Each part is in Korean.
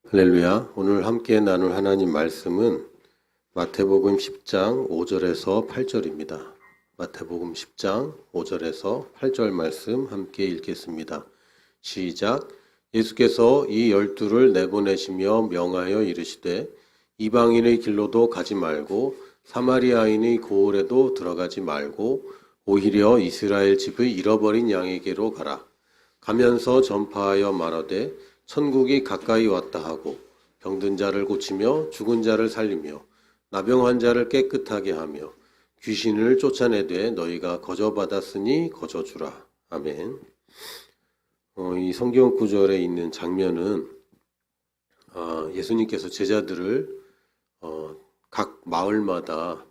할렐루야. 오늘 함께 나눌 하나님 말씀은 마태복음 10장 5절에서 8절입니다. 마태복음 10장 5절에서 8절 말씀 함께 읽겠습니다. 시작. 예수께서 이 12를 내보내시며 명하여 이르시되 이방인의 길로도 가지 말고 사마리아인의 고을에도 들어가지 말고 오히려 이스라엘 집의 잃어버린 양에게로 가라. 가면서 전파하여 말하되 천국이 가까이 왔다 하고 병든 자를 고치며 죽은 자를 살리며 나병 자를 깨끗하게 하며 귀신을 쫓아내되 너희가 거저받았으니 거저주라. 아멘. 이 성경 구절에 있는 장면은 예수님께서 제자들을 각 마을마다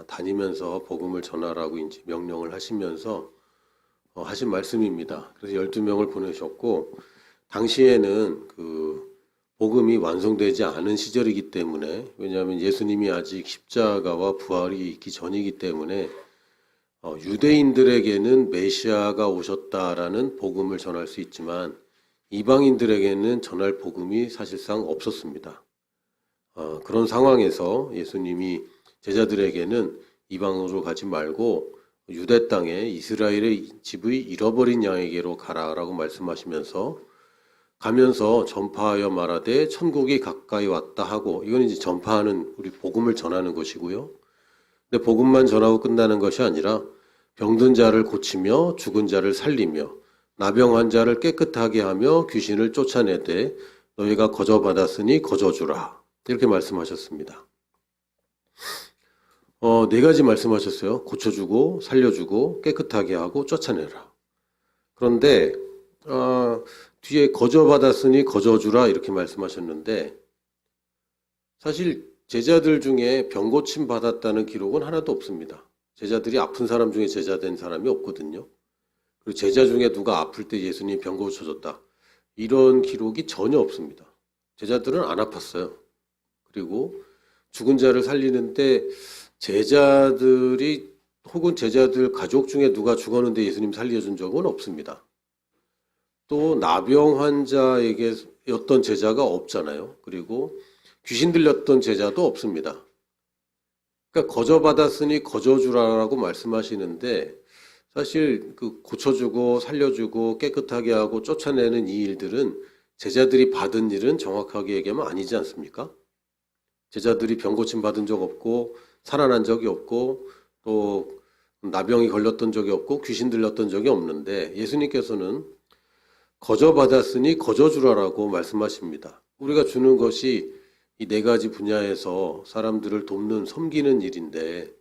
다니면서 복음을 전하라고 이제 명령을 하시면서 하신 말씀입니다. 그래서 12명을 보내셨고 당시에는 그 복음이 완성되지 않은 시절이기 때문에, 왜냐하면 예수님이 아직 십자가와 부활이 있기 전이기 때문에 유대인들에게는 메시아가 오셨다라는 복음을 전할 수 있지만 이방인들에게는 전할 복음이 사실상 없었습니다. 그런 상황에서 예수님이 제자들에게는 이방으로 가지 말고 유대 땅에 이스라엘의 집의 잃어버린 양에게로 가라라고 말씀하시면서 가면서 전파하여 말하되 천국이 가까이 왔다 하고, 이건 이제 전파하는, 우리 복음을 전하는 것이고요. 근데 복음만 전하고 끝나는 것이 아니라 병든 자를 고치며 죽은 자를 살리며 나병 자를 깨끗하게 하며 귀신을 쫓아내되 너희가 거저받았으니 거저주라. 이렇게 말씀하셨습니다. 네 가지 말씀하셨어요. 고쳐주고 살려주고 깨끗하게 하고 쫓아내라. 그런데 뒤에 거저받았으니 거저주라 이렇게 말씀하셨는데, 사실 제자들 중에 병 고침 받았다는 기록은 하나도 없습니다. 제자들이 아픈 사람 중에 제자 된 사람이 없거든요. 그리고 제자 중에 누가 아플 때 예수님이 병 고쳐줬다, 이런 기록이 전혀 없습니다. 제자들은 안 아팠어요. 그리고 죽은 자를 살리는데 제자들이 혹은 제자들 가족 중에 누가 죽었는데 예수님 살려준 적은 없습니다. 또 나병 환자에게 어떤 제자가 없잖아요. 그리고 귀신 들렸던 제자도 없습니다. 그러니까 거저받았으니 거저주라라고 말씀하시는데, 사실 그 고쳐주고 살려주고 깨끗하게 하고 쫓아내는 이 일들은 제자들이 받은 일은 정확하게 얘기하면 아니지 않습니까? 제자들이 병 고침 받은 적 없고 살아난 적이 없고 또 나병이 걸렸던 적이 없고 귀신 들렸던 적이 없는데, 예수님께서는 거저받았으니 거저주라라고 말씀하십니다. 우리가 주는 것이 이 네 가지 분야에서 사람들을 돕는, 섬기는 일인데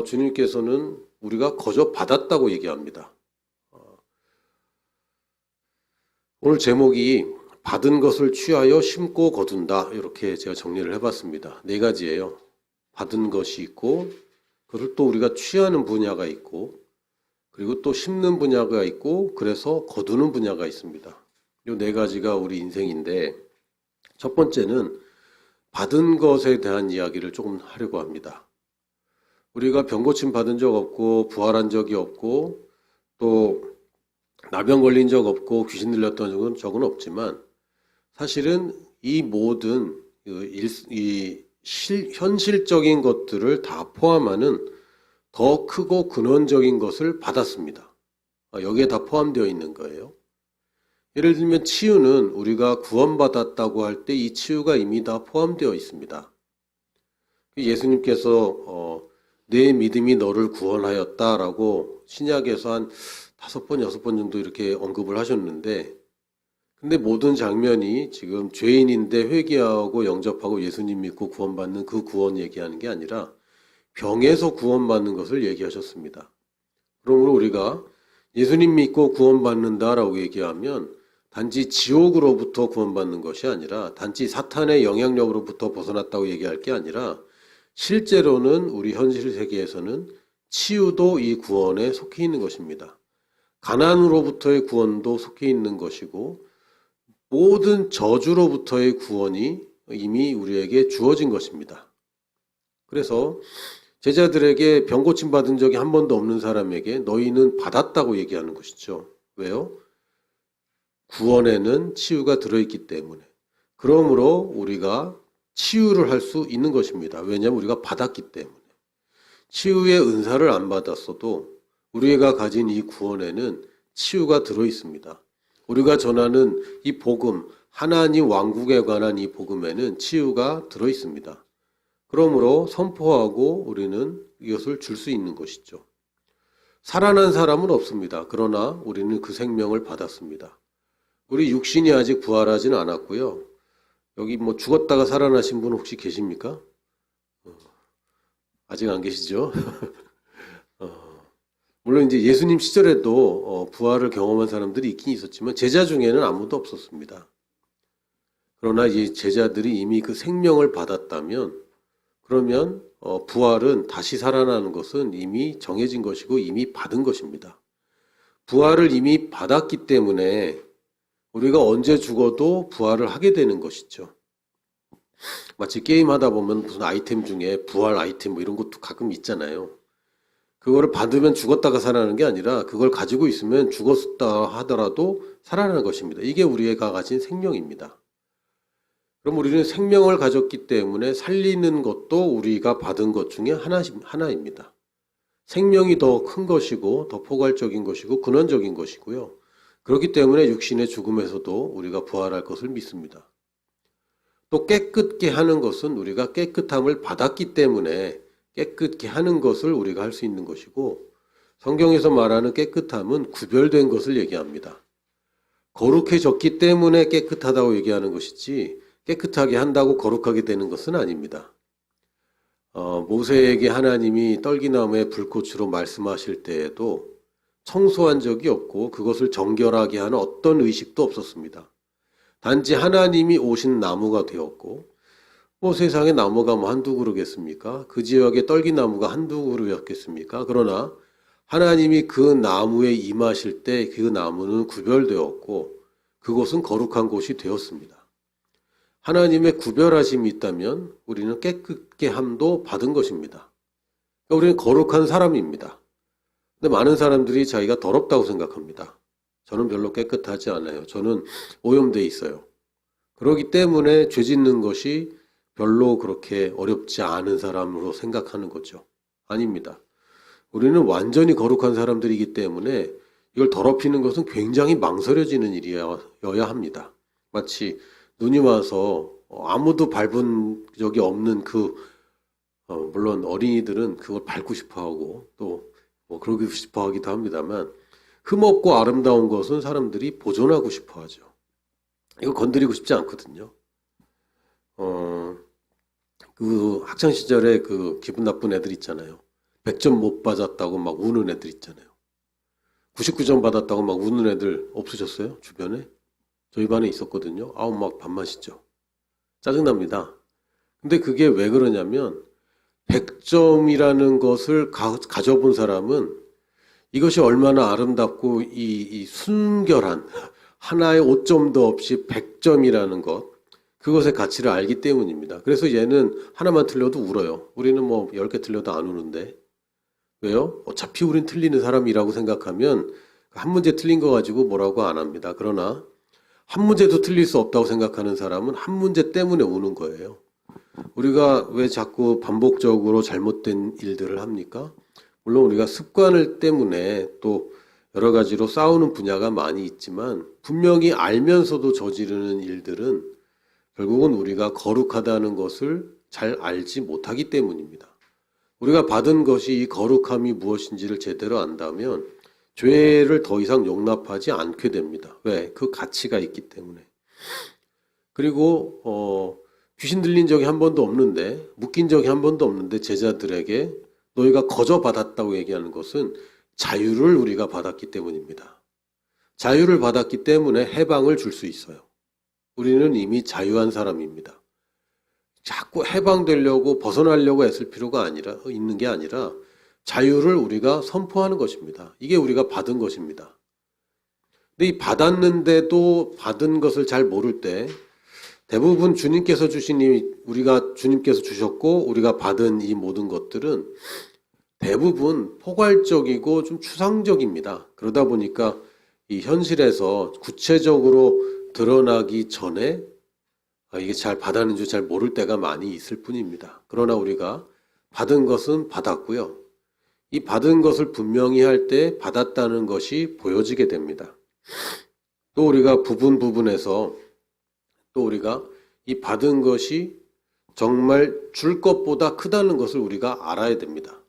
주님께서는 우리가 거저받았다고 얘기합니다. 오늘 제목이 받은 것을 취하여 심고 거둔다, 이렇게 제가 정리를 해봤습니다. 네 가지예요. 받은 것이 있고, 그걸 또 우리가 취하는 분야가 있고, 그리고 또 심는 분야가 있고, 그래서 거두는 분야가 있습니다. 이 네 가지가 우리 인생인데, 첫 번째는 받은 것에 대한 이야기를 조금 하려고 합니다. 우리가 병 고침 받은 적 없고 부활한 적이 없고 또 나병 걸린 적 없고 귀신 들렸던 적은 없지만, 사실은 이 모든 현실적인 것들을 다 포함하는 더 크고 근원적인 것을 받았습니다. 여기에 다 포함되어 있는 거예요. 예를 들면 치유는 우리가 구원받았다고 할 때 이 치유가 이미 다 포함되어 있습니다. 예수님께서 내 믿음이 너를 구원하였다라고 신약에서 한 5번, 6번 정도 이렇게 언급을 하셨는데, 근데 모든 장면이 지금 죄인인데 회개하고 영접하고 예수님 믿고 구원받는 그 구원 얘기하는 게 아니라 병에서 구원받는 것을 얘기하셨습니다. 그러므로 우리가 예수님 믿고 구원받는다라고 얘기하면 단지 지옥으로부터 구원받는 것이 아니라, 단지 사탄의 영향력으로부터 벗어났다고 얘기할 게 아니라, 실제로는 우리 현실 세계에서는 치유도 이 구원에 속해 있는 것입니다. 가난으로부터의 구원도 속해 있는 것이고, 모든 저주로부터의 구원이 이미 우리에게 주어진 것입니다. 그래서 제자들에게 병 고침 받은 적이 한 번도 없는 사람에게 너희는 받았다고 얘기하는 것이죠. 왜요? 구원에는 치유가 들어있기 때문에. 그러므로 우리가 치유를 할 수 있는 것입니다. 왜냐하면 우리가 받았기 때문에. 치유의 은사를 안 받았어도 우리가 가진 이 구원에는 치유가 들어 있습니다. 우리가 전하는 이 복음, 하나님 왕국에 관한 이 복음에는 치유가 들어 있습니다. 그러므로 선포하고 우리는 이것을 줄 수 있는 것이죠. 살아난 사람은 없습니다. 그러나 우리는 그 생명을 받았습니다. 우리 육신이 아직 부활하지는 않았고요. 여기 뭐 죽었다가 살아나신 분 혹시 계십니까? 아직 안 계시죠? 물론 이제 예수님 시절에도 부활을 경험한 사람들이 있긴 있었지만 제자 중에는 아무도 없었습니다. 그러나 이 제자들이 이미 그 생명을 받았다면 그러면 부활은 다시 살아나는 것은 이미 정해진 것이고 이미 받은 것입니다. 부활을 이미 받았기 때문에 우리가 언제 죽어도 부활을 하게 되는 것이죠. 마치 게임 하다 보면 무슨 아이템 중에 부활 아이템 뭐 이런 것도 가끔 있잖아요. 그거를 받으면 죽었다가 살아나는 게 아니라 그걸 가지고 있으면 죽었다 하더라도 살아나는 것입니다. 이게 우리가 가진 생명입니다. 그럼 우리는 생명을 가졌기 때문에 살리는 것도 우리가 받은 것 중에 하나입니다. 생명이 더 큰 것이고 더 포괄적인 것이고 근원적인 것이고요. 그렇기 때문에 육신의 죽음에서도 우리가 부활할 것을 믿습니다. 또 깨끗게 하는 것은 우리가 깨끗함을 받았기 때문에 깨끗게 하는 것을 우리가 할 수 있는 것이고 성경에서 말하는 깨끗함은 구별된 것을 얘기합니다. 거룩해졌기 때문에 깨끗하다고 얘기하는 것이지 깨끗하게 한다고 거룩하게 되는 것은 아닙니다. 모세에게 하나님이 떨기나무의 불꽃으로 말씀하실 때에도 청소한 적이 없고 그것을 정결하게 하는 어떤 의식도 없었습니다. 단지 하나님이 오신 나무가 되었고 뭐 세상에 나무가 뭐 한두 그루겠습니까? 그 지역에 떨기나무가 한두 그루였겠습니까? 그러나 하나님이 그 나무에 임하실 때 그 나무는 구별되었고 그곳은 거룩한 곳이 되었습니다. 하나님의 구별하심이 있다면 우리는 깨끗게 함도 받은 것입니다. 그러니까 우리는 거룩한 사람입니다. 근데 많은 사람들이 자기가 더럽다고 생각합니다. 저는 별로 깨끗하지 않아요. 저는 오염돼 있어요. 그렇기 때문에 죄 짓는 것이 별로 그렇게 어렵지 않은 사람으로 생각하는 거죠. 아닙니다. 우리는 완전히 거룩한 사람들이기 때문에 이걸 더럽히는 것은 굉장히 망설여지는 일이어야 합니다. 마치 눈이 와서 아무도 밟은 적이 없는 물론 어린이들은 그걸 밟고 싶어 하고 또 뭐 그러고 싶어 하기도 합니다만 흠없고 아름다운 것은 사람들이 보존하고 싶어 하죠. 이거 건드리고 싶지 않거든요. 그 학창시절에 그 기분 나쁜 애들 있잖아요. 100점 못 받았다고 막 우는 애들 있잖아요. 99점 받았다고 막 우는 애들 없으셨어요? 주변에? 저희 반에 있었거든요. 아우 막 반맛이죠. 짜증납니다. 근데 그게 왜 그러냐면 100점이라는 것을 가져본 사람은 이것이 얼마나 아름답고 이 순결한 하나의 오점도 없이 100점이라는 것 그것의 가치를 알기 때문입니다. 그래서 얘는 하나만 틀려도 울어요. 우리는 뭐 10개 틀려도 안 우는데 왜요? 어차피 우린 틀리는 사람이라고 생각하면 한 문제 틀린 거 가지고 뭐라고 안 합니다. 그러나 한 문제도 틀릴 수 없다고 생각하는 사람은 한 문제 때문에 우는 거예요. 우리가 왜 자꾸 반복적으로 잘못된 일들을 합니까? 물론 우리가 습관을 때문에 또 여러 가지로 싸우는 분야가 많이 있지만 분명히 알면서도 저지르는 일들은 결국은 우리가 거룩하다는 것을 잘 알지 못하기 때문입니다. 우리가 받은 것이 이 거룩함이 무엇인지를 제대로 안다면 죄를 더 이상 용납하지 않게 됩니다. 왜? 그 가치가 있기 때문에. 그리고 귀신 들린 적이 한 번도 없는데 묶인 적이 한 번도 없는데 제자들에게 너희가 거저 받았다고 얘기하는 것은 자유를 우리가 받았기 때문입니다. 자유를 받았기 때문에 해방을 줄 수 있어요. 우리는 이미 자유한 사람입니다. 자꾸 해방되려고 벗어나려고 애쓸 필요가 있는 게 아니라 자유를 우리가 선포하는 것입니다. 이게 우리가 받은 것입니다. 근데 이 받았는데도 받은 것을 잘 모를 때 대부분 주님께서 주님께서 주셨고 우리가 받은 이 모든 것들은 대부분 포괄적이고 좀 추상적입니다. 그러다 보니까 이 현실에서 구체적으로 드러나기 전에 이게 잘 받았는 줄 잘 모를 때가 많이 있을 뿐입니다. 그러나 우리가 받은 것은 받았고요. 이 받은 것을 분명히 할 때 받았다는 것이 보여지게 됩니다. 또 우리가 부분에서 또 우리가 이 받은 것이 정말 줄 것보다 크다는 것을 우리가 알아야 됩니다.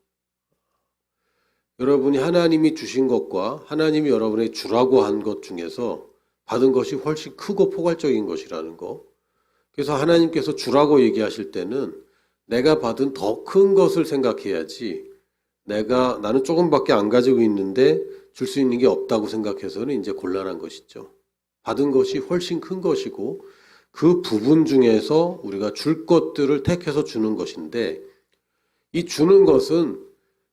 여러분이 하나님이 주신 것과 하나님이 여러분에게 주라고 한 것 중에서 받은 것이 훨씬 크고 포괄적인 것이라는 거. 그래서 하나님께서 주라고 얘기하실 때는 내가 받은 더 큰 것을 생각해야지 나는 조금밖에 안 가지고 있는데 줄 수 있는 게 없다고 생각해서는 이제 곤란한 것이죠. 받은 것이 훨씬 큰 것이고 그 부분 중에서 우리가 줄 것들을 택해서 주는 것인데 이 주는 것은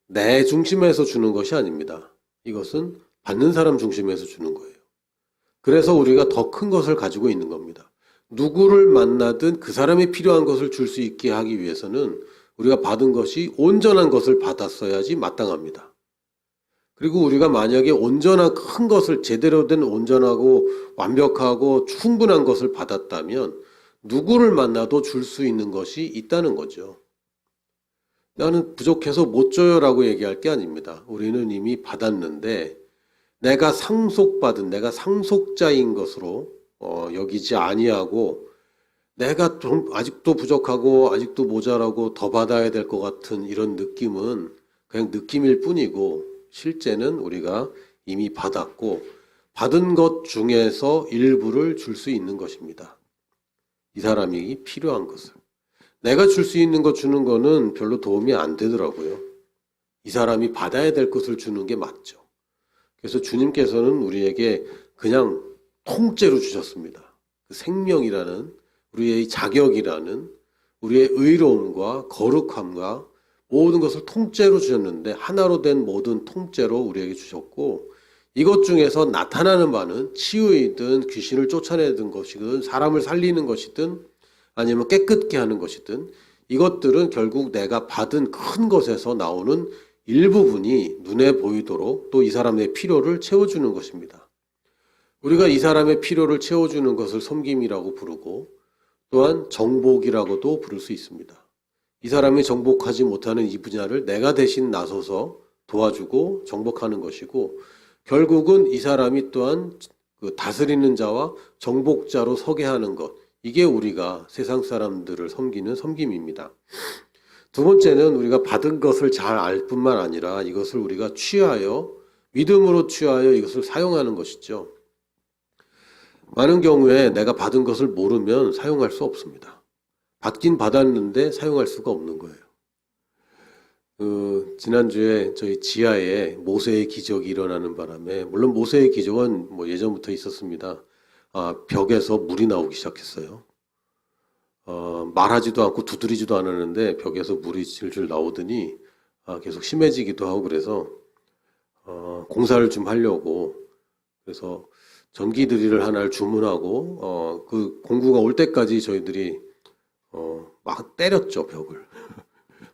내 중심에서 주는 것이 아닙니다. 이것은 받는 사람 중심에서 주는 거예요. 그래서 우리가 더 큰 것을 가지고 있는 겁니다. 누구를 만나든 그 사람이 필요한 것을 줄 수 있게 하기 위해서는 우리가 받은 것이 온전한 것을 받았어야지 마땅합니다. 그리고 우리가 만약에 온전한 큰 것을 제대로 된 온전하고 완벽하고 충분한 것을 받았다면 누구를 만나도 줄 수 있는 것이 있다는 거죠. 나는 부족해서 못 줘요라고 얘기할 게 아닙니다. 우리는 이미 받았는데 내가 상속자인 것으로 여기지 아니하고 내가 좀 아직도 부족하고 아직도 모자라고 더 받아야 될 것 같은 이런 느낌은 그냥 느낌일 뿐이고 실제는 우리가 이미 받았고 받은 것 중에서 일부를 줄 수 있는 것입니다. 이 사람이 필요한 것을. 내가 줄 수 있는 것 주는 거는 별로 도움이 안 되더라고요. 이 사람이 받아야 될 것을 주는 게 맞죠. 그래서 주님께서는 우리에게 그냥 통째로 주셨습니다. 그 생명이라는 우리의 자격이라는 우리의 의로움과 거룩함과 모든 것을 통째로 주셨는데 하나로 된 모든 통째로 우리에게 주셨고 이것 중에서 나타나는 바는 치유이든 귀신을 쫓아내는 것이든 사람을 살리는 것이든 아니면 깨끗게 하는 것이든 이것들은 결국 내가 받은 큰 것에서 나오는 일부분이 눈에 보이도록 또 이 사람의 필요를 채워주는 것입니다. 우리가 이 사람의 필요를 채워주는 것을 섬김이라고 부르고 또한 정복이라고도 부를 수 있습니다. 이 사람이 정복하지 못하는 이 분야를 내가 대신 나서서 도와주고 정복하는 것이고 결국은 이 사람이 또한 그 다스리는 자와 정복자로 서게 하는 것 이게 우리가 세상 사람들을 섬기는 섬김입니다. 두 번째는 우리가 받은 것을 잘 알 뿐만 아니라 이것을 우리가 믿음으로 취하여 이것을 사용하는 것이죠. 많은 경우에 내가 받은 것을 모르면 사용할 수 없습니다. 받긴 받았는데 사용할 수가 없는 거예요. 지난주에 저희 지하에 모세의 기적이 일어나는 바람에 물론 모세의 기적은 뭐 예전부터 있었습니다. 벽에서 물이 나오기 시작했어요. 말하지도 않고 두드리지도 않았는데 벽에서 물이 질질 나오더니 계속 심해지기도 하고 그래서 공사를 좀 하려고 그래서 전기 드릴을 하나를 주문하고 그 공구가 올 때까지 저희들이 막 때렸죠 벽을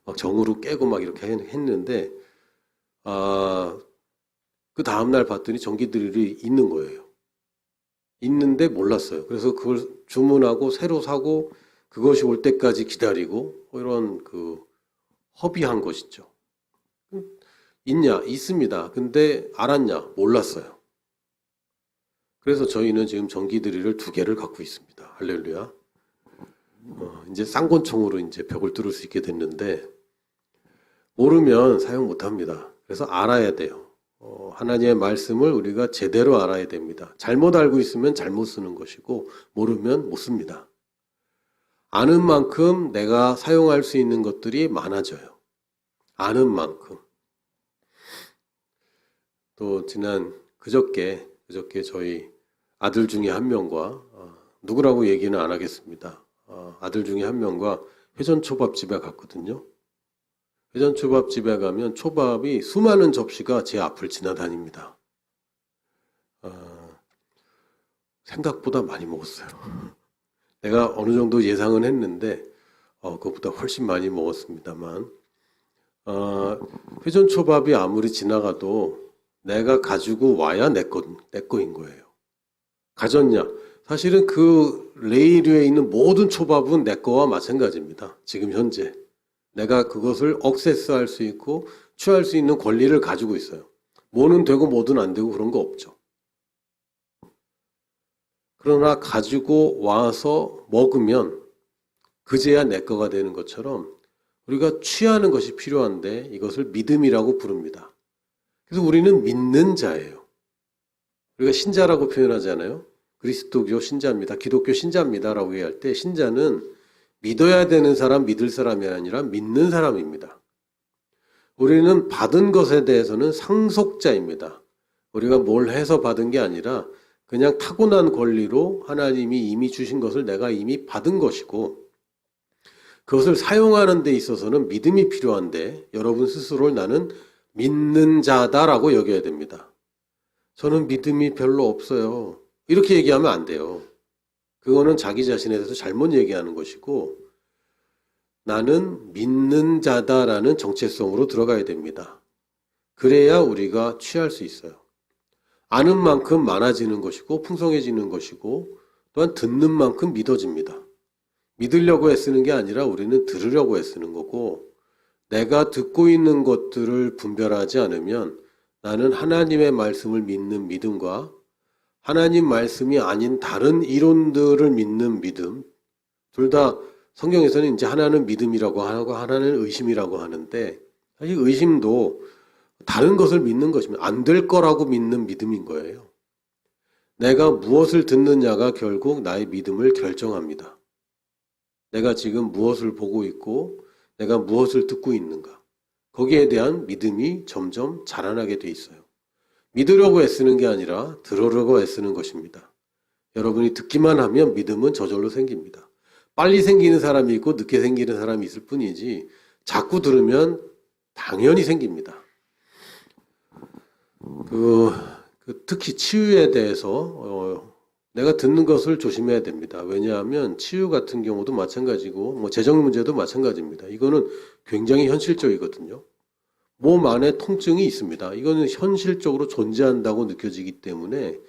막 정으로 깨고 막 이렇게 했는데 그 다음날 봤더니 전기 드릴이 있는 거예요. 있는데 몰랐어요. 그래서 그걸 주문하고 새로 사고 그것이 올 때까지 기다리고 이런 그 허비한 것이죠. 있냐? 있습니다. 근데 알았냐? 몰랐어요. 그래서 저희는 지금 전기 드릴을 2개를 갖고 있습니다. 할렐루야. 이제 쌍권총으로 이제 벽을 뚫을 수 있게 됐는데 모르면 사용 못 합니다. 그래서 알아야 돼요. 하나님의 말씀을 우리가 제대로 알아야 됩니다. 잘못 알고 있으면 잘못 쓰는 것이고 모르면 못 씁니다. 아는 만큼 내가 사용할 수 있는 것들이 많아져요. 아는 만큼. 또 그저께 저희 아들 중에 한 명과 누구라고 얘기는 안 하겠습니다. 아들 중에 한 명과 회전초밥집에 갔거든요. 회전초밥집에 가면 초밥이 수많은 접시가 제 앞을 지나다닙니다. 생각보다 많이 먹었어요. 내가 어느 정도 예상은 했는데 그것보다 훨씬 많이 먹었습니다만 회전초밥이 아무리 지나가도 내가 가지고 와야 내 거인 거예요. 가졌냐? 사실은 그 레일 위에 있는 모든 초밥은 내 거와 마찬가지입니다. 지금 현재. 내가 그것을 억세스할 수 있고 취할 수 있는 권리를 가지고 있어요. 뭐는 되고 뭐든 안 되고 그런 거 없죠. 그러나 가지고 와서 먹으면 그제야 내 거가 되는 것처럼 우리가 취하는 것이 필요한데 이것을 믿음이라고 부릅니다. 그래서 우리는 믿는 자예요. 우리가 신자라고 표현하잖아요. 그리스도교 신자입니다. 기독교 신자입니다라고 얘기할 때 신자는 믿어야 되는 사람, 믿을 사람이 아니라 믿는 사람입니다. 우리는 받은 것에 대해서는 상속자입니다. 우리가 뭘 해서 받은 게 아니라 그냥 타고난 권리로 하나님이 이미 주신 것을 내가 이미 받은 것이고 그것을 사용하는 데 있어서는 믿음이 필요한데 여러분 스스로를 나는 믿는 자다라고 여겨야 됩니다. 저는 믿음이 별로 없어요. 이렇게 얘기하면 안 돼요. 그거는 자기 자신에 대해서 잘못 얘기하는 것이고 나는 믿는 자다라는 정체성으로 들어가야 됩니다. 그래야 우리가 취할 수 있어요. 아는 만큼 많아지는 것이고 풍성해지는 것이고 또한 듣는 만큼 믿어집니다. 믿으려고 애쓰는 게 아니라 우리는 들으려고 애쓰는 거고 내가 듣고 있는 것들을 분별하지 않으면 나는 하나님의 말씀을 믿는 믿음과 하나님 말씀이 아닌 다른 이론들을 믿는 믿음, 둘 다 성경에서는 이제 하나는 믿음이라고 하고 하나는 의심이라고 하는데 사실 의심도 다른 것을 믿는 것입니다. 안 될 거라고 믿는 믿음인 거예요. 내가 무엇을 듣느냐가 결국 나의 믿음을 결정합니다. 내가 지금 무엇을 보고 있고 내가 무엇을 듣고 있는가. 거기에 대한 믿음이 점점 자라나게 돼 있어요. 믿으려고 애쓰는 게 아니라 들으려고 애쓰는 것입니다. 여러분이 듣기만 하면 믿음은 저절로 생깁니다. 빨리 생기는 사람이 있고 늦게 생기는 사람이 있을 뿐이지 자꾸 들으면 당연히 생깁니다. 특히 치유에 대해서 내가 듣는 것을 조심해야 됩니다. 왜냐하면 치유 같은 경우도 마찬가지고 재정 문제도 마찬가지입니다. 이거는 굉장히 현실적이거든요. 몸 안에 통증이 있습니다. 이거는 현실적으로 존재한다고 느껴지기 때문에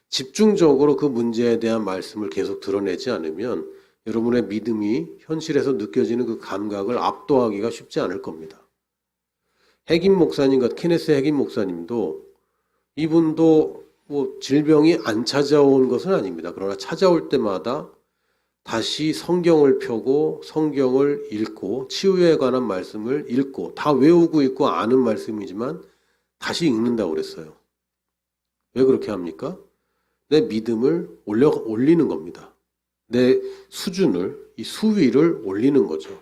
집중적으로 그 문제에 대한 말씀을 계속 드러내지 않으면 여러분의 믿음이 현실에서 느껴지는 그 감각을 압도하기가 쉽지 않을 겁니다. 핵임 목사님 같은 케네스 핵임 목사님도 이분도 질병이 안 찾아온 것은 아닙니다. 그러나 찾아올 때마다 다시 성경을 펴고 성경을 읽고 치유에 관한 말씀을 읽고 다 외우고 있고 아는 말씀이지만 다시 읽는다고 그랬어요. 왜 그렇게 합니까? 내 믿음을 올리는 겁니다. 내 수준을, 이 수위를 올리는 거죠.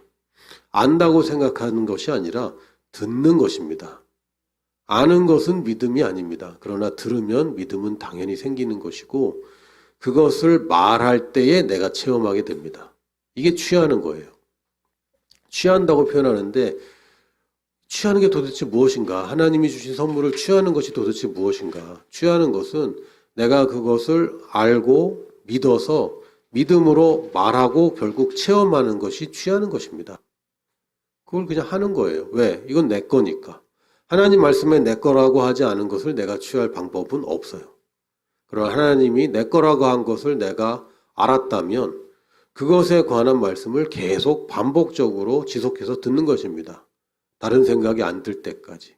안다고 생각하는 것이 아니라 듣는 것입니다. 아는 것은 믿음이 아닙니다. 그러나 들으면 믿음은 당연히 생기는 것이고 그것을 말할 때에 내가 체험하게 됩니다. 이게 취하는 거예요. 취한다고 표현하는데 취하는 게 도대체 무엇인가? 하나님이 주신 선물을 취하는 것이 도대체 무엇인가? 취하는 것은 내가 그것을 알고 믿어서 믿음으로 말하고 결국 체험하는 것이 취하는 것입니다. 그걸 그냥 하는 거예요. 왜? 이건 내 거니까. 하나님 말씀에 내 거라고 하지 않은 것을 내가 취할 방법은 없어요. 그러나 하나님이 내 거라고 한 것을 내가 알았다면 그것에 관한 말씀을 계속 반복적으로 지속해서 듣는 것입니다. 다른 생각이 안 들 때까지.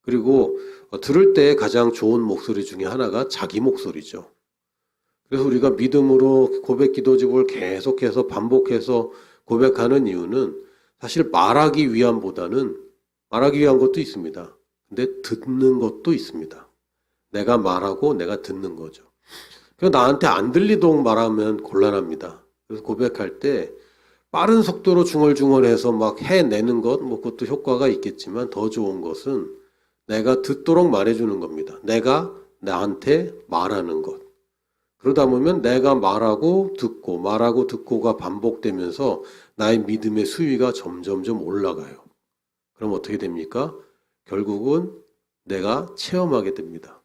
그리고 들을 때 가장 좋은 목소리 중에 하나가 자기 목소리죠. 그래서 우리가 믿음으로 고백 기도집을 계속해서 반복해서 고백하는 이유는 사실 말하기 위함보다는 말하기 위한 것도 있습니다. 근데 듣는 것도 있습니다. 내가 말하고 내가 듣는 거죠. 그래서 나한테 안 들리도록 말하면 곤란합니다. 그래서 고백할 때 빠른 속도로 중얼중얼해서 막 해내는 것, 그것도 효과가 있겠지만 더 좋은 것은 내가 듣도록 말해주는 겁니다. 내가 나한테 말하는 것. 그러다 보면 내가 말하고 듣고가 반복되면서 나의 믿음의 수위가 점점점 올라가요. 그럼 어떻게 됩니까? 결국은 내가 체험하게 됩니다.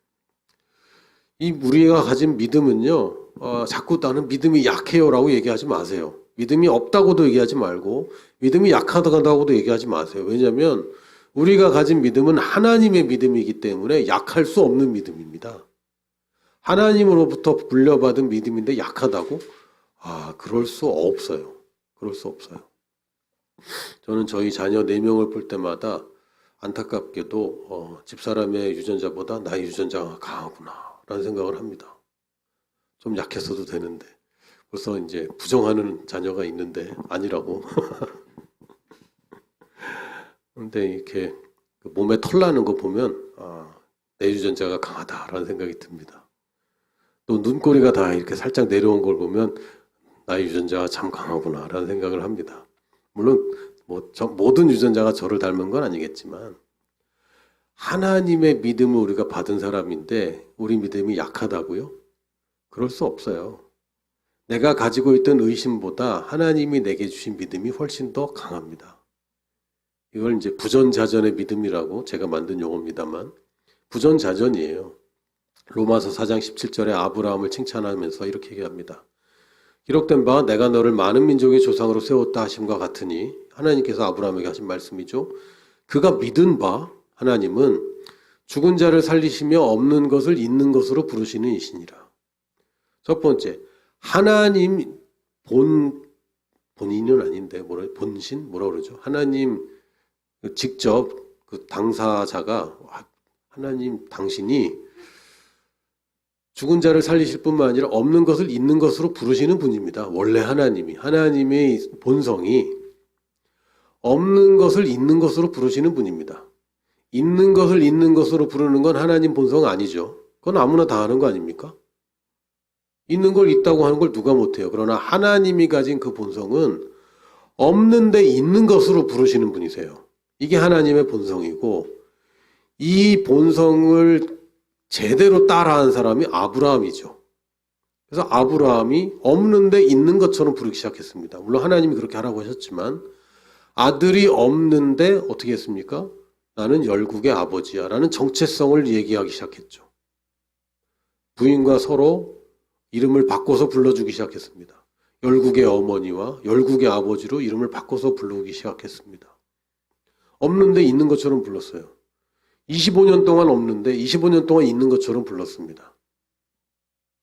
이 우리가 가진 믿음은요, 자꾸 나는 믿음이 약해요라고 얘기하지 마세요. 믿음이 없다고도 얘기하지 말고 믿음이 약하다고도 얘기하지 마세요. 왜냐하면 우리가 가진 믿음은 하나님의 믿음이기 때문에 약할 수 없는 믿음입니다. 하나님으로부터 물려받은 믿음인데 약하다고? 그럴 수 없어요. 그럴 수 없어요. 저는 저희 자녀 4명을 볼 때마다 안타깝게도 집사람의 유전자보다 나의 유전자가 강하구나 라는 생각을 합니다. 좀 약했어도 되는데 벌써 이제 부정하는 자녀가 있는데 아니라고. 근데 이렇게 몸에 털 나는 거 보면 내 유전자가 강하다라는 생각이 듭니다. 또 눈꼬리가 다 이렇게 살짝 내려온 걸 보면 나의 유전자가 참 강하구나라는 생각을 합니다. 물론 모든 유전자가 저를 닮은 건 아니겠지만 하나님의 믿음을 우리가 받은 사람인데 우리 믿음이 약하다고요? 그럴 수 없어요. 내가 가지고 있던 의심보다 하나님이 내게 주신 믿음이 훨씬 더 강합니다. 이걸 이제 부전자전의 믿음이라고 제가 만든 용어입니다만 부전자전이에요. 로마서 4장 17절에 아브라함을 칭찬하면서 이렇게 얘기합니다. 기록된 바 내가 너를 많은 민족의 조상으로 세웠다 하심과 같으니 하나님께서 아브라함에게 하신 말씀이죠. 그가 믿은 바 하나님은 죽은 자를 살리시며 없는 것을 있는 것으로 부르시는 이시니라. 첫 번째, 하나님 본인은 아닌데 본신 뭐라 그러죠? 하나님 직접 그 당사자가 하나님 당신이 죽은 자를 살리실 뿐만 아니라 없는 것을 있는 것으로 부르시는 분입니다. 원래 하나님의 본성이 없는 것을 있는 것으로 부르시는 분입니다. 있는 것을 있는 것으로 부르는 건 하나님 본성 아니죠. 그건 아무나 다 하는 거 아닙니까? 있는 걸 있다고 하는 걸 누가 못해요. 그러나 하나님이 가진 그 본성은 없는데 있는 것으로 부르시는 분이세요. 이게 하나님의 본성이고 이 본성을 제대로 따라한 사람이 아브라함이죠. 그래서 아브라함이 없는데 있는 것처럼 부르기 시작했습니다. 물론 하나님이 그렇게 하라고 하셨지만 아들이 없는데 어떻게 했습니까? 나는 열국의 아버지야 라는 정체성을 얘기하기 시작했죠. 부인과 서로 이름을 바꿔서 불러주기 시작했습니다. 열국의 어머니와 열국의 아버지로 이름을 바꿔서 부르기 시작했습니다. 없는데 있는 것처럼 불렀어요. 25년 동안 없는데 25년 동안 있는 것처럼 불렀습니다.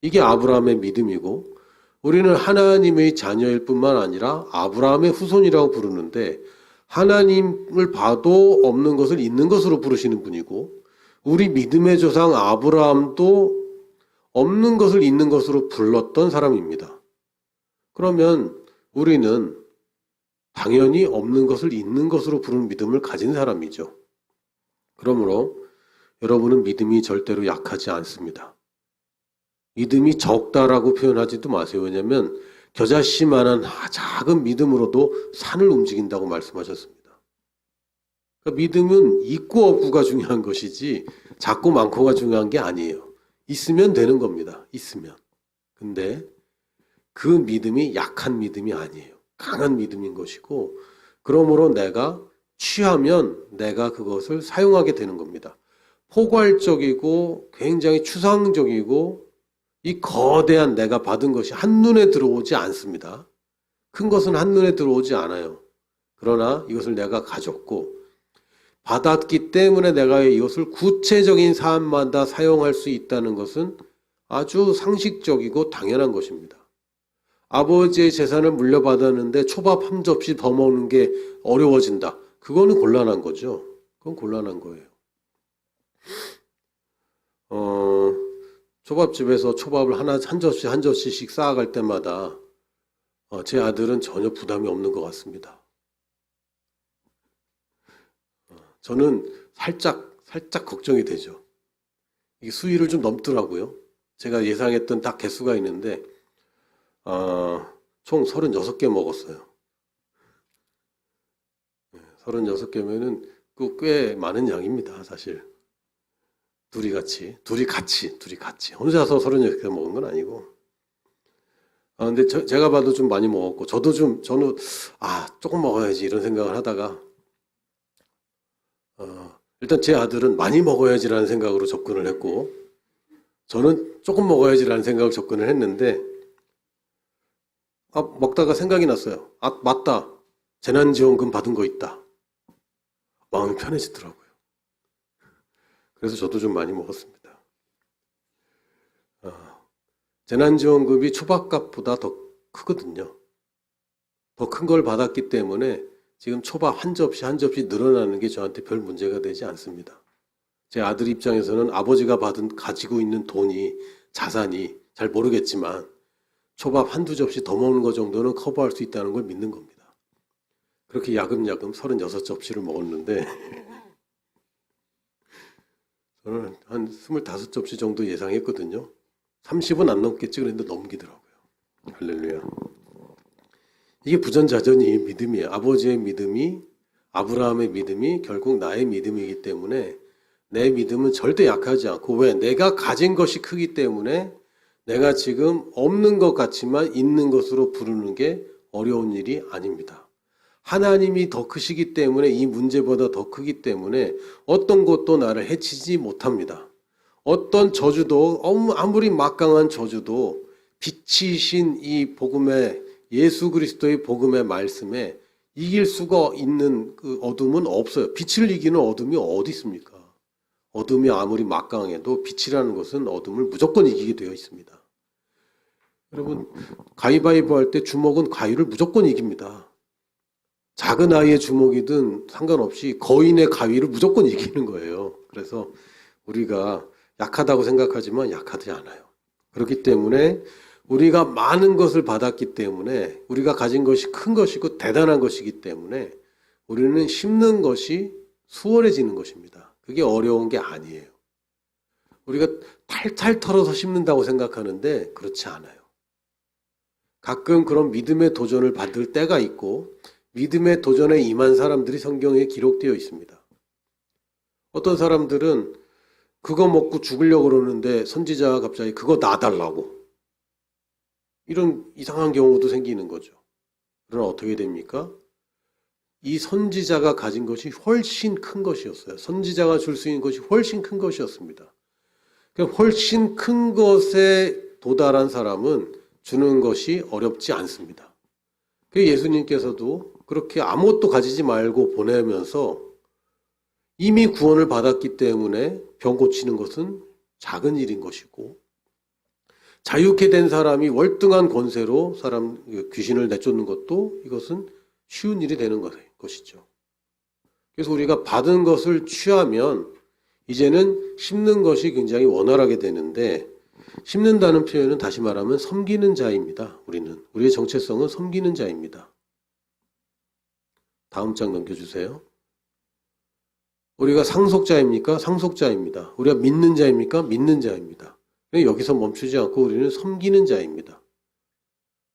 이게 아브라함의 믿음이고 우리는 하나님의 자녀일 뿐만 아니라 아브라함의 후손이라고 부르는데 하나님을 봐도 없는 것을 있는 것으로 부르시는 분이고 우리 믿음의 조상 아브라함도 없는 것을 있는 것으로 불렀던 사람입니다. 그러면 우리는 당연히 없는 것을 있는 것으로 부르는 믿음을 가진 사람이죠. 그러므로 여러분은 믿음이 절대로 약하지 않습니다. 믿음이 적다라고 표현하지도 마세요. 왜냐하면 겨자씨만한 작은 믿음으로도 산을 움직인다고 말씀하셨습니다. 그러니까 믿음은 있고 없고가 중요한 것이지 작고 많고가 중요한 게 아니에요. 있으면 되는 겁니다. 있으면. 근데 그 믿음이 약한 믿음이 아니에요. 강한 믿음인 것이고 그러므로 내가 취하면 내가 그것을 사용하게 되는 겁니다. 포괄적이고 굉장히 추상적이고 이 거대한 내가 받은 것이 한눈에 들어오지 않습니다. 큰 것은 한눈에 들어오지 않아요. 그러나 이것을 내가 가졌고 받았기 때문에 내가 이것을 구체적인 사안마다 사용할 수 있다는 것은 아주 상식적이고 당연한 것입니다. 아버지의 재산을 물려받았는데 초밥 한 접시 더 먹는 게 어려워진다. 그거는 곤란한 거죠. 그건 곤란한 거예요. 초밥집에서 초밥을 한 접시씩 쌓아갈 때마다 제 아들은 전혀 부담이 없는 것 같습니다. 저는 살짝 걱정이 되죠. 이게 수위를 좀 넘더라고요. 제가 예상했던 딱 개수가 있는데 총 36개 먹었어요. 36개면은 꽤 많은 양입니다, 사실. 둘이 같이. 혼자서 36개 먹은 건 아니고. 근데 제가 봐도 좀 많이 먹었고, 저는, 조금 먹어야지 이런 생각을 하다가, 일단 제 아들은 많이 먹어야지라는 생각으로 접근을 했고, 저는 조금 먹어야지라는 생각으로 접근을 했는데, 먹다가 생각이 났어요. 맞다. 재난지원금 받은 거 있다. 마음이 편해지더라고요. 그래서 저도 좀 많이 먹었습니다. 재난지원금이 초밥값보다 더 크거든요. 더 큰 걸 받았기 때문에 지금 초밥 한 접시 한 접시 늘어나는 게 저한테 별 문제가 되지 않습니다. 제 아들 입장에서는 아버지가 가지고 있는 돈이, 자산이 잘 모르겠지만 초밥 한두 접시 더 먹는 것 정도는 커버할 수 있다는 걸 믿는 겁니다. 그렇게 야금야금 36접시를 먹었는데 저는 한 25접시 정도 예상했거든요. 30은 안 넘겠지 그랬는데 넘기더라고요. 할렐루야. 이게 부전자전이 믿음이에요. 아버지의 믿음이, 아브라함의 믿음이 결국 나의 믿음이기 때문에 내 믿음은 절대 약하지 않고, 왜? 내가 가진 것이 크기 때문에 내가 지금 없는 것 같지만 있는 것으로 부르는 게 어려운 일이 아닙니다. 하나님이 더 크시기 때문에, 이 문제보다 더 크기 때문에 어떤 것도 나를 해치지 못합니다. 어떤 저주도, 아무리 막강한 저주도 빛이신 이 복음의, 예수 그리스도의 복음의 말씀에 이길 수가 있는 그 어둠은 없어요. 빛을 이기는 어둠이 어디 있습니까? 어둠이 아무리 막강해도 빛이라는 것은 어둠을 무조건 이기게 되어 있습니다. 여러분, 가위바위보 할 때 주먹은 가위를 무조건 이깁니다. 작은 아이의 주먹이든 상관없이 거인의 가위를 무조건 이기는 거예요. 그래서 우리가 약하다고 생각하지만 약하지 않아요. 그렇기 때문에 우리가 많은 것을 받았기 때문에, 우리가 가진 것이 큰 것이고 대단한 것이기 때문에 우리는 심는 것이 수월해지는 것입니다. 그게 어려운 게 아니에요. 우리가 탈탈 털어서 심는다고 생각하는데 그렇지 않아요. 가끔 그런 믿음의 도전을 받을 때가 있고, 믿음의 도전에 임한 사람들이 성경에 기록되어 있습니다. 어떤 사람들은 그거 먹고 죽으려고 그러는데 선지자가 갑자기 그거 놔달라고, 이런 이상한 경우도 생기는 거죠. 그러나 어떻게 됩니까? 이 선지자가 가진 것이 훨씬 큰 것이었어요. 선지자가 줄 수 있는 것이 훨씬 큰 것이었습니다. 훨씬 큰 것에 도달한 사람은 주는 것이 어렵지 않습니다. 예수님께서도 그렇게 아무것도 가지지 말고 보내면서 이미 구원을 받았기 때문에 병 고치는 것은 작은 일인 것이고, 자유케 된 사람이 월등한 권세로 귀신을 내쫓는 것도 이것은 쉬운 일이 되는 것이죠. 그래서 우리가 받은 것을 취하면 이제는 심는 것이 굉장히 원활하게 되는데, 심는다는 표현은 다시 말하면 섬기는 자입니다. 우리의 정체성은 섬기는 자입니다. 다음 장 넘겨주세요. 우리가 상속자입니까? 상속자입니다. 우리가 믿는 자입니까? 믿는 자입니다. 여기서 멈추지 않고 우리는 섬기는 자입니다.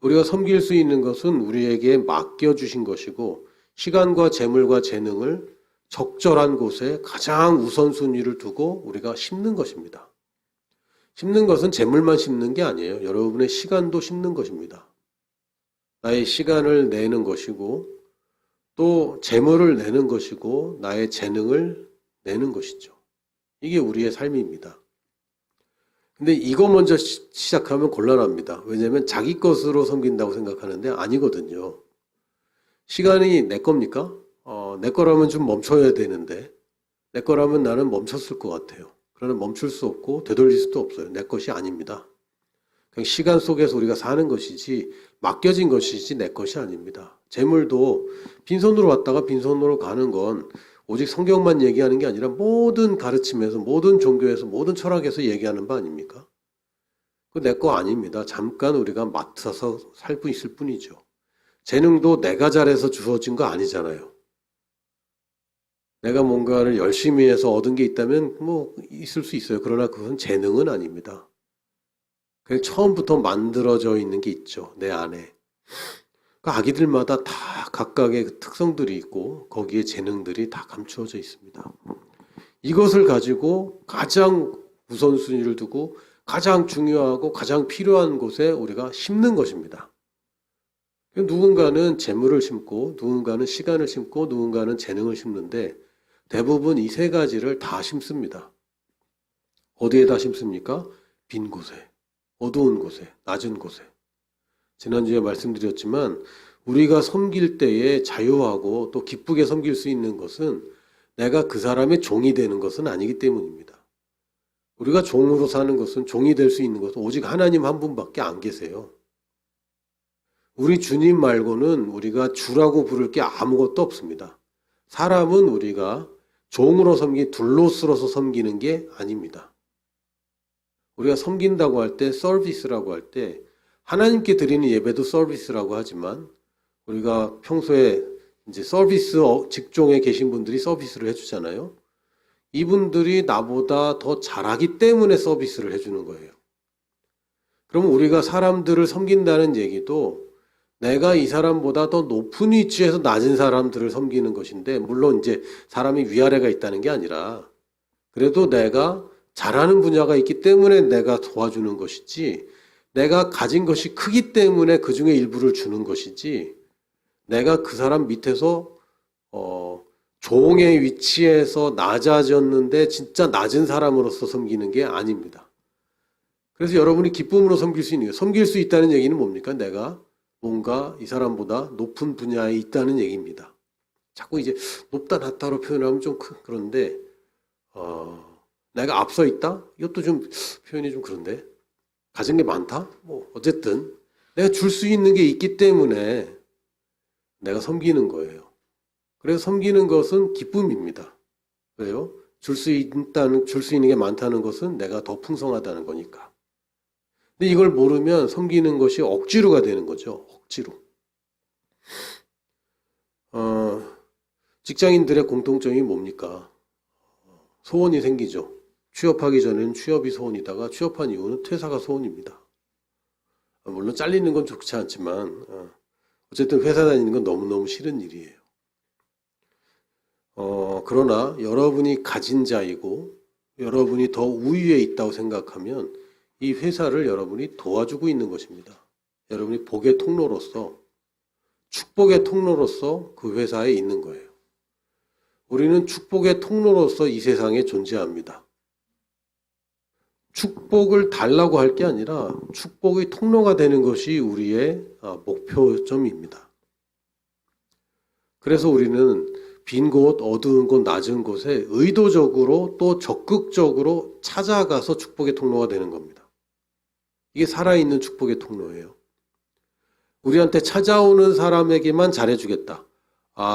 우리가 섬길 수 있는 것은 우리에게 맡겨주신 것이고, 시간과 재물과 재능을 적절한 곳에 가장 우선순위를 두고 우리가 심는 것입니다. 심는 것은 재물만 심는 게 아니에요. 여러분의 시간도 심는 것입니다. 나의 시간을 내는 것이고, 또 재물을 내는 것이고, 나의 재능을 내는 것이죠. 이게 우리의 삶입니다. 근데 이거 먼저 시작하면 곤란합니다. 왜냐하면 자기 것으로 섬긴다고 생각하는데 아니거든요. 시간이 내 겁니까? 내 거라면 좀 멈춰야 되는데, 내 거라면 나는 멈췄을 것 같아요. 그러나 멈출 수 없고 되돌릴 수도 없어요. 내 것이 아닙니다. 그냥 시간 속에서 우리가 사는 것이지, 맡겨진 것이지 내 것이 아닙니다. 재물도 빈손으로 왔다가 빈손으로 가는 건 오직 성경만 얘기하는 게 아니라 모든 가르침에서, 모든 종교에서, 모든 철학에서 얘기하는 바 아닙니까? 그거 내 거 아닙니다. 잠깐 우리가 맡아서 살고 있을 뿐이죠. 재능도 내가 잘해서 주어진 거 아니잖아요. 내가 뭔가를 열심히 해서 얻은 게 있다면 있을 수 있어요. 그러나 그건 재능은 아닙니다. 그냥 처음부터 만들어져 있는 게 있죠. 내 안에. 아기들마다 다 각각의 특성들이 있고 거기에 재능들이 다 감추어져 있습니다. 이것을 가지고 가장 우선순위를 두고 가장 중요하고 가장 필요한 곳에 우리가 심는 것입니다. 누군가는 재물을 심고, 누군가는 시간을 심고, 누군가는 재능을 심는데 대부분 이 세 가지를 다 심습니다. 어디에다 심습니까? 빈 곳에, 어두운 곳에, 낮은 곳에. 지난주에 말씀드렸지만 우리가 섬길 때에 자유하고 또 기쁘게 섬길 수 있는 것은 내가 그 사람의 종이 되는 것은 아니기 때문입니다. 우리가 종으로 사는 것은, 종이 될 수 있는 것은 오직 하나님 한 분밖에 안 계세요. 우리 주님 말고는 우리가 주라고 부를 게 아무것도 없습니다. 사람은 우리가 종으로 둘로스로서 섬기는 게 아닙니다. 우리가 섬긴다고 할 때, 서비스라고 할 때, 하나님께 드리는 예배도 서비스라고 하지만, 우리가 평소에 이제 서비스 직종에 계신 분들이 서비스를 해주잖아요. 이분들이 나보다 더 잘하기 때문에 서비스를 해주는 거예요. 그럼 우리가 사람들을 섬긴다는 얘기도 내가 이 사람보다 더 높은 위치에서 낮은 사람들을 섬기는 것인데, 물론 이제 사람이 위아래가 있다는 게 아니라, 그래도 내가 잘하는 분야가 있기 때문에 내가 도와주는 것이지, 내가 가진 것이 크기 때문에 그 중에 일부를 주는 것이지, 내가 그 사람 밑에서 종의 위치에서 낮아졌는데 진짜 낮은 사람으로서 섬기는 게 아닙니다. 그래서 여러분이 기쁨으로 섬길 수 있는 거예요. 섬길 수 있다는 얘기는 뭡니까? 내가 뭔가 이 사람보다 높은 분야에 있다는 얘기입니다. 자꾸 이제 높다 낮다로 표현하면 좀 그런데 내가 앞서 있다? 이것도 좀 표현이 좀 그런데 가진 게 많다? 뭐 어쨌든 내가 줄 수 있는 게 있기 때문에 내가 섬기는 거예요. 그래서 섬기는 것은 기쁨입니다. 왜요? 줄 수 있는 게 많다는 것은 내가 더 풍성하다는 거니까. 근데 이걸 모르면 섬기는 것이 억지로가 되는 거죠. 억지로. 직장인들의 공통점이 뭡니까? 소원이 생기죠. 취업하기 전에는 취업이 소원이다가 취업한 이후는 퇴사가 소원입니다. 물론 잘리는 건 좋지 않지만 어쨌든 회사 다니는 건 너무너무 싫은 일이에요. 그러나 여러분이 가진 자이고 여러분이 더 우위에 있다고 생각하면 이 회사를 여러분이 도와주고 있는 것입니다. 여러분이 복의 통로로서, 축복의 통로로서 그 회사에 있는 거예요. 우리는 축복의 통로로서 이 세상에 존재합니다. 축복을 달라고 할 게 아니라 축복의 통로가 되는 것이 우리의 목표점입니다. 그래서 우리는 빈 곳, 어두운 곳, 낮은 곳에 의도적으로 또 적극적으로 찾아가서 축복의 통로가 되는 겁니다. 이게 살아있는 축복의 통로예요. 우리한테 찾아오는 사람에게만 잘해주겠다.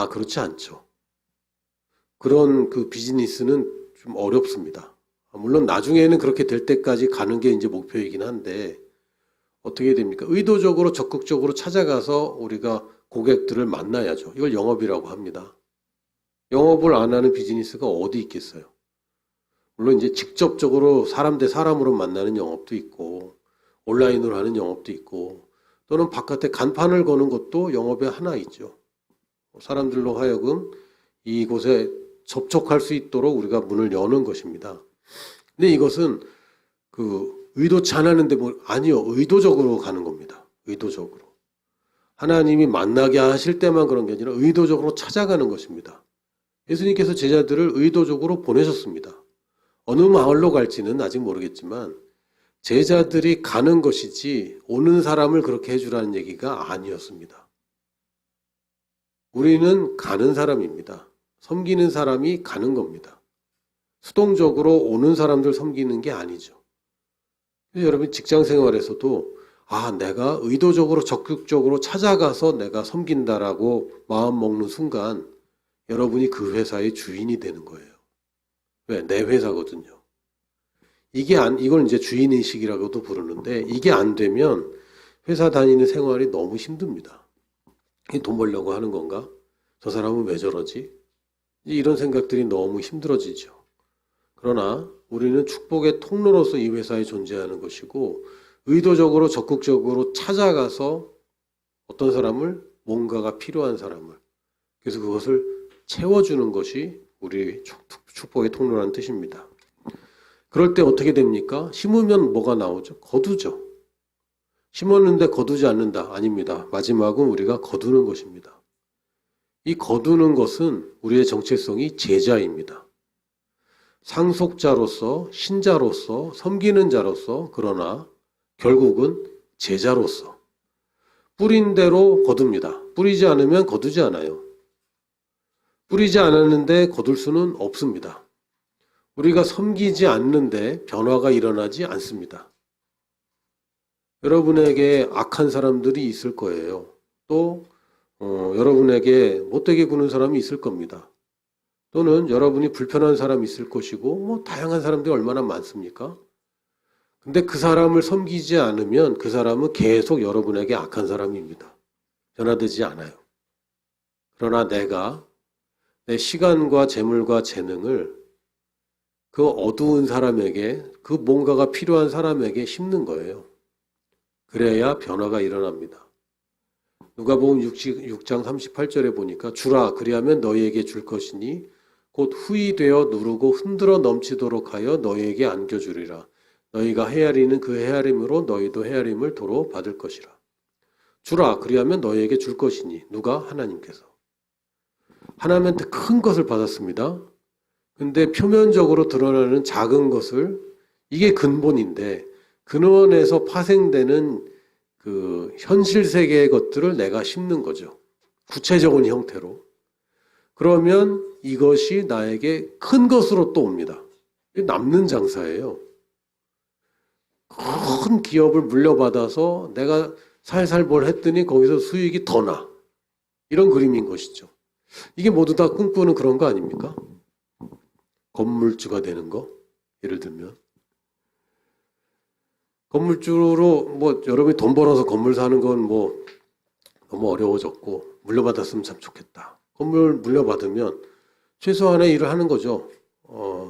그렇지 않죠. 그런 그 비즈니스는 좀 어렵습니다. 물론 나중에는 그렇게 될 때까지 가는 게 이제 목표이긴 한데 어떻게 됩니까? 의도적으로 적극적으로 찾아가서 우리가 고객들을 만나야죠. 이걸 영업이라고 합니다. 영업을 안 하는 비즈니스가 어디 있겠어요? 물론 이제 직접적으로 사람 대 사람으로 만나는 영업도 있고 온라인으로 하는 영업도 있고 또는 바깥에 간판을 거는 것도 영업의 하나이죠. 사람들로 하여금 이곳에 접촉할 수 있도록 우리가 문을 여는 것입니다. 근데 이것은 의도치 않았는데 아니요. 의도적으로 가는 겁니다. 의도적으로. 하나님이 만나게 하실 때만 그런 게 아니라 의도적으로 찾아가는 것입니다. 예수님께서 제자들을 의도적으로 보내셨습니다. 어느 마을로 갈지는 아직 모르겠지만 제자들이 가는 것이지 오는 사람을 그렇게 해주라는 얘기가 아니었습니다. 우리는 가는 사람입니다. 섬기는 사람이 가는 겁니다. 수동적으로 오는 사람들 섬기는 게 아니죠. 여러분 직장 생활에서도 내가 의도적으로 적극적으로 찾아가서 내가 섬긴다라고 마음 먹는 순간 여러분이 그 회사의 주인이 되는 거예요. 왜? 내 회사거든요. 이걸 이제 주인의식이라고도 부르는데 이게 안 되면 회사 다니는 생활이 너무 힘듭니다. 돈 벌려고 하는 건가? 저 사람은 왜 저러지? 이런 생각들이 너무 힘들어지죠. 그러나 우리는 축복의 통로로서 이 회사에 존재하는 것이고 의도적으로 적극적으로 찾아가서 어떤 사람을 뭔가가 필요한 사람을 그래서 그것을 채워주는 것이 우리 축복의 통로라는 뜻입니다. 그럴 때 어떻게 됩니까? 심으면 뭐가 나오죠? 거두죠. 심었는데 거두지 않는다. 아닙니다. 마지막은 우리가 거두는 것입니다. 이 거두는 것은 우리의 정체성이 제자입니다. 상속자로서, 신자로서, 섬기는 자로서, 그러나 결국은 제자로서. 뿌린 대로 거둡니다. 뿌리지 않으면 거두지 않아요. 뿌리지 않았는데 거둘 수는 없습니다. 우리가 섬기지 않는데 변화가 일어나지 않습니다. 여러분에게 악한 사람들이 있을 거예요. 또 여러분에게 못되게 구는 사람이 있을 겁니다. 또는 여러분이 불편한 사람이 있을 것이고 뭐 다양한 사람들이 얼마나 많습니까? 근데 그 사람을 섬기지 않으면 그 사람은 계속 여러분에게 악한 사람입니다. 변화되지 않아요. 그러나 내가 내 시간과 재물과 재능을 그 어두운 사람에게, 그 뭔가가 필요한 사람에게 심는 거예요. 그래야 변화가 일어납니다. 누가복음 6장 38절에 보니까 주라 그리하면 너희에게 줄 것이니 곧 후히 되어 누르고 흔들어 넘치도록 하여 너희에게 안겨주리라. 너희가 헤아리는 그 헤아림으로 너희도 헤아림을 도로 받을 것이라. 주라 그리하면 너희에게 줄 것이니 누가? 하나님께서. 하나님한테 큰 것을 받았습니다. 근데 표면적으로 드러나는 작은 것을, 이게 근본인데 근원에서 파생되는 그 현실 세계의 것들을 내가 심는 거죠. 구체적인 형태로. 그러면 이것이 나에게 큰 것으로 또 옵니다. 남는 장사예요. 큰 기업을 물려받아서 내가 살살 뭘 했더니 거기서 수익이 더 나. 이런 그림인 것이죠. 이게 모두 다 꿈꾸는 그런 거 아닙니까? 건물주가 되는 거. 예를 들면. 건물주로 뭐 여러분이 돈 벌어서 건물 사는 건 뭐 너무 어려워졌고 물려받았으면 참 좋겠다. 건물 물려받으면 최소한의 일을 하는 거죠.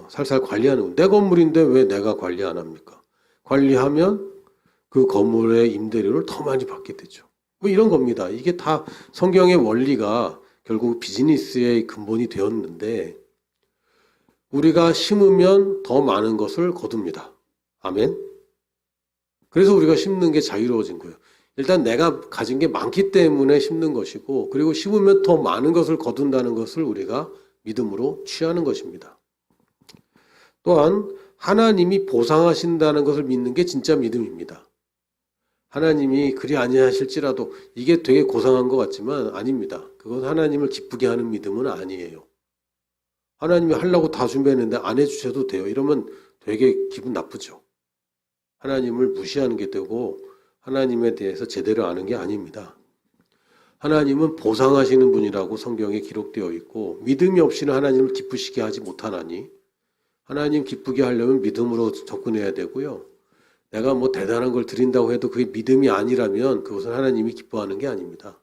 살살 관리하는 거. 내 건물인데 왜 내가 관리 안 합니까? 관리하면 그 건물의 임대료를 더 많이 받게 되죠. 뭐 이런 겁니다. 이게 다 성경의 원리가 결국 비즈니스의 근본이 되었는데 우리가 심으면 더 많은 것을 거둡니다. 아멘. 그래서 우리가 심는 게 자유로워진 거예요. 일단 내가 가진 게 많기 때문에 심는 것이고, 그리고 심으면 더 많은 것을 거둔다는 것을 우리가 믿음으로 취하는 것입니다. 또한 하나님이 보상하신다는 것을 믿는 게 진짜 믿음입니다. 하나님이 그리 아니하실지라도, 이게 되게 고상한 것 같지만 아닙니다. 그건 하나님을 기쁘게 하는 믿음은 아니에요. 하나님이 하려고 다 준비했는데 안 해주셔도 돼요. 이러면 되게 기분 나쁘죠. 하나님을 무시하는 게 되고 하나님에 대해서 제대로 아는 게 아닙니다. 하나님은 보상하시는 분이라고 성경에 기록되어 있고 믿음이 없이는 하나님을 기쁘시게 하지 못하나니 하나님 기쁘게 하려면 믿음으로 접근해야 되고요. 내가 뭐 대단한 걸 드린다고 해도 그게 믿음이 아니라면 그것은 하나님이 기뻐하는 게 아닙니다.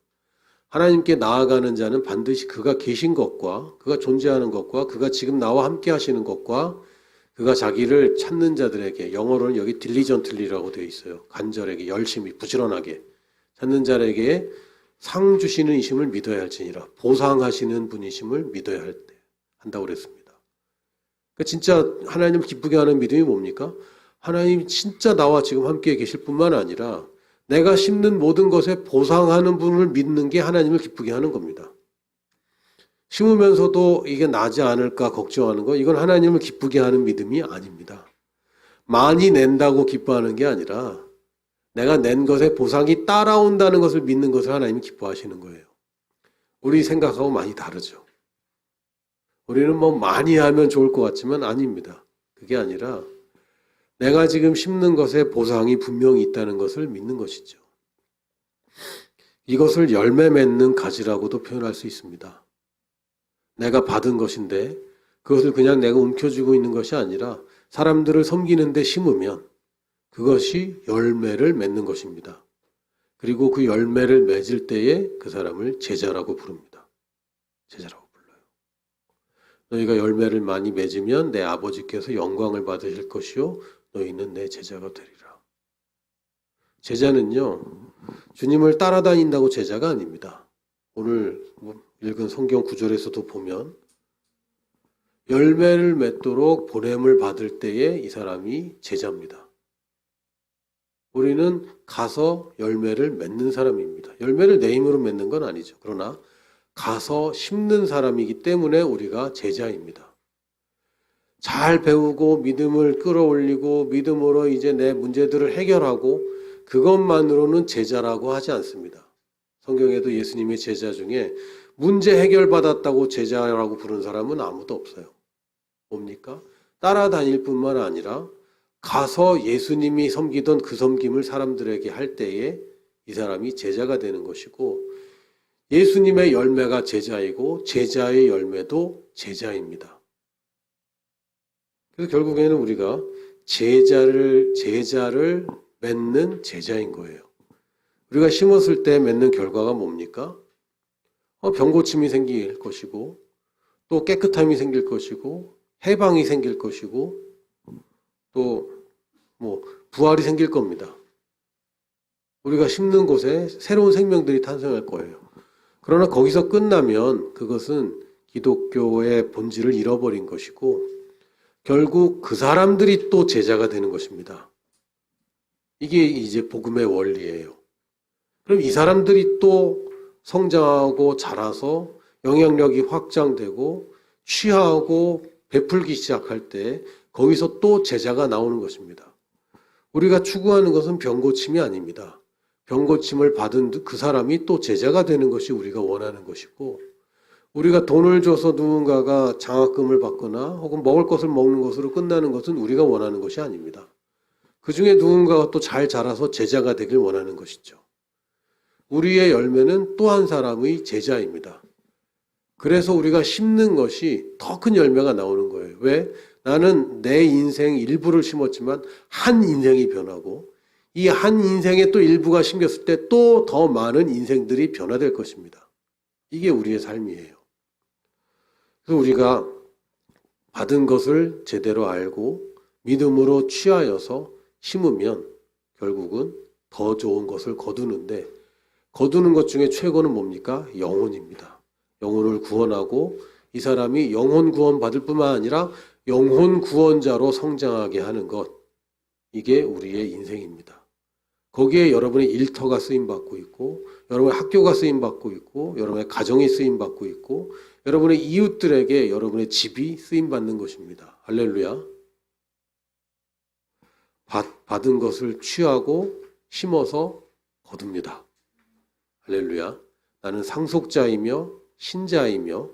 하나님께 나아가는 자는 반드시 그가 계신 것과 그가 존재하는 것과 그가 지금 나와 함께 하시는 것과 그가 자기를 찾는 자들에게, 영어로는 여기 딜리전틀리라고 되어 있어요. 간절하게, 열심히, 부지런하게 찾는 자에게 상 주시는 이심을 믿어야 할지니라. 보상하시는 분이심을 믿어야 한다고 그랬습니다. 그러니까 진짜 하나님을 기쁘게 하는 믿음이 뭡니까? 하나님이 진짜 나와 지금 함께 계실 뿐만 아니라 내가 심는 모든 것에 보상하는 분을 믿는 게 하나님을 기쁘게 하는 겁니다. 심으면서도 이게 나지 않을까 걱정하는 거, 이건 하나님을 기쁘게 하는 믿음이 아닙니다. 많이 낸다고 기뻐하는 게 아니라 내가 낸 것에 보상이 따라온다는 것을 믿는 것을 하나님이 기뻐하시는 거예요. 우리 생각하고 많이 다르죠. 우리는 뭐 많이 하면 좋을 것 같지만 아닙니다. 그게 아니라 내가 지금 심는 것에 보상이 분명히 있다는 것을 믿는 것이죠. 이것을 열매 맺는 가지라고도 표현할 수 있습니다. 내가 받은 것인데 그것을 그냥 내가 움켜쥐고 있는 것이 아니라 사람들을 섬기는 데 심으면 그것이 열매를 맺는 것입니다. 그리고 그 열매를 맺을 때에 그 사람을 제자라고 부릅니다. 제자라고 불러요. 너희가 열매를 많이 맺으면 내 아버지께서 영광을 받으실 것이요 너희는 내 제자가 되리라. 제자는요, 주님을 따라다닌다고 제자가 아닙니다. 오늘 읽은 성경 구절에서도 보면 열매를 맺도록 보냄을 받을 때에 이 사람이 제자입니다. 우리는 가서 열매를 맺는 사람입니다. 열매를 내 힘으로 맺는 건 아니죠. 그러나 가서 심는 사람이기 때문에 우리가 제자입니다. 잘 배우고 믿음을 끌어올리고 믿음으로 이제 내 문제들을 해결하고 그것만으로는 제자라고 하지 않습니다. 성경에도 예수님의 제자 중에 문제 해결받았다고 제자라고 부른 사람은 아무도 없어요. 뭡니까? 따라다닐 뿐만 아니라 가서 예수님이 섬기던 그 섬김을 사람들에게 할 때에 이 사람이 제자가 되는 것이고, 예수님의 열매가 제자이고 제자의 열매도 제자입니다. 그래서 결국에는 우리가 제자를 맺는 제자인 거예요. 우리가 심었을 때 맺는 결과가 뭡니까? 병고침이 생길 것이고, 또 깨끗함이 생길 것이고, 해방이 생길 것이고, 또 부활이 생길 겁니다. 우리가 심는 곳에 새로운 생명들이 탄생할 거예요. 그러나 거기서 끝나면 그것은 기독교의 본질을 잃어버린 것이고, 결국 그 사람들이 또 제자가 되는 것입니다. 이게 이제 복음의 원리예요. 그럼 이 사람들이 또 성장하고 자라서 영향력이 확장되고 취하고 베풀기 시작할 때 거기서 또 제자가 나오는 것입니다. 우리가 추구하는 것은 병고침이 아닙니다. 병고침을 받은 그 사람이 또 제자가 되는 것이 우리가 원하는 것이고, 우리가 돈을 줘서 누군가가 장학금을 받거나 혹은 먹을 것을 먹는 것으로 끝나는 것은 우리가 원하는 것이 아닙니다. 그 중에 누군가가 또 잘 자라서 제자가 되길 원하는 것이죠. 우리의 열매는 또 한 사람의 제자입니다. 그래서 우리가 심는 것이 더 큰 열매가 나오는 거예요. 왜? 나는 내 인생 일부를 심었지만 한 인생이 변하고, 이 한 인생에 또 일부가 심겼을 때 또 더 많은 인생들이 변화될 것입니다. 이게 우리의 삶이에요. 그래서 우리가 받은 것을 제대로 알고 믿음으로 취하여서 심으면 결국은 더 좋은 것을 거두는데, 거두는 것 중에 최고는 뭡니까? 영혼입니다. 영혼을 구원하고 이 사람이 영혼 구원 받을 뿐만 아니라 영혼 구원자로 성장하게 하는 것, 이게 우리의 인생입니다. 거기에 여러분의 일터가 쓰임받고 있고, 여러분의 학교가 쓰임받고 있고, 여러분의 가정이 쓰임받고 있고, 여러분의 이웃들에게 여러분의 집이 쓰임받는 것입니다. 할렐루야. 받은 것을 취하고 심어서 거둡니다. 할렐루야. 나는 상속자이며 신자이며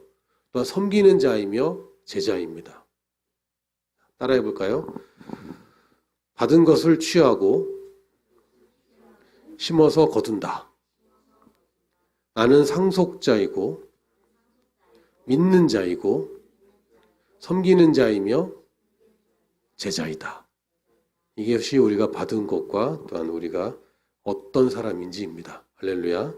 또한 섬기는 자이며 제자입니다. 따라해 볼까요? 받은 것을 취하고 심어서 거둔다. 나는 상속자이고 믿는 자이고 섬기는 자이며 제자이다. 이것이 우리가 받은 것과 또한 우리가 어떤 사람인지입니다. 할렐루야.